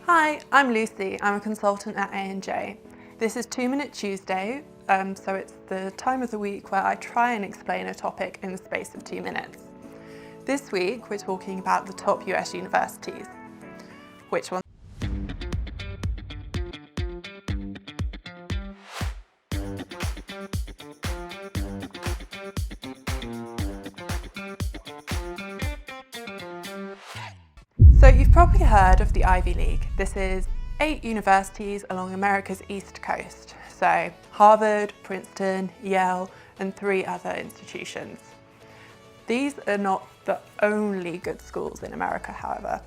Hi, I'm Lucy. I'm a consultant at A&J. This is 2 Minute Tuesday, so it's the time of the week where I try and explain a topic in the space of 2 minutes. This week we're talking about the top US universities. Which ones? So you've probably heard of the Ivy League. This is 8 universities along America's East Coast. So Harvard, Princeton, Yale, and 3 other institutions. These are not the only good schools in America, however.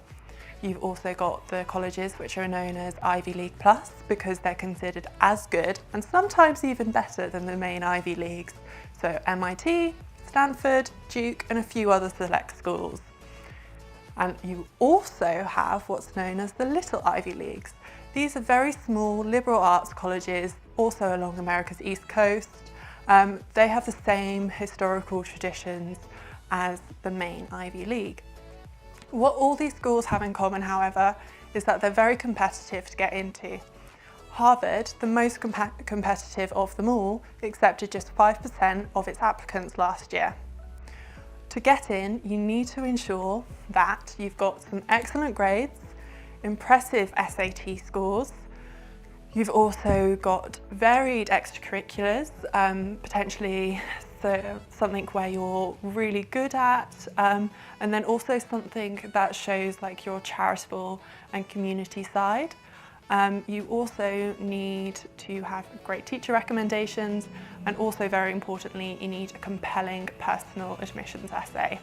You've also got the colleges which are known as Ivy League Plus because they're considered as good and sometimes even better than the main Ivy Leagues. So MIT, Stanford, Duke, and a few other select schools. And you also have what's known as the Little Ivy Leagues. These are very small liberal arts colleges, also along America's East Coast. They have the same historical traditions as the main Ivy League. What all these schools have in common, however, is that they're very competitive to get into. Harvard, the most competitive of them all, accepted just 5% of its applicants last year. To get in, you need to ensure that you've got some excellent grades, impressive SAT scores. You've also got varied extracurriculars, potentially something where you're really good at, and then also something that shows like your charitable and community side. You also need to have great teacher recommendations, and also very importantly, you need a compelling personal admissions essay.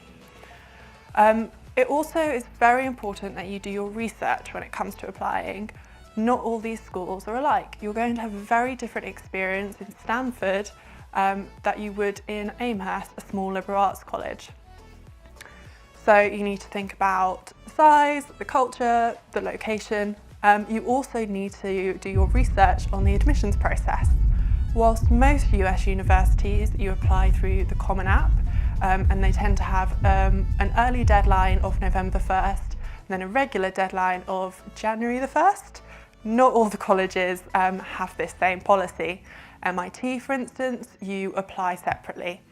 It also is very important that you do your research when it comes to applying. Not all these schools are alike. You're going to have a very different experience in Stanford that you would in Amherst, a small liberal arts college. So you need to think about the size, the culture, the location. You also need to do your research on the admissions process. Whilst most US universities, you apply through the Common App, and they tend to have an early deadline of November 1st, and then a regular deadline of January the 1st. Not all the colleges have this same policy. MIT, for instance, you apply separately.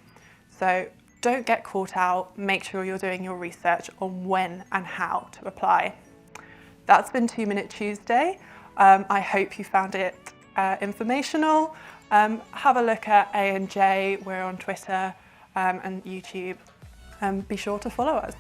So don't get caught out, make sure you're doing your research on when and how to apply. That's been 2 Minute Tuesday. I hope you found it informational. Have a look at A&J, we're on Twitter and YouTube. Be sure to follow us.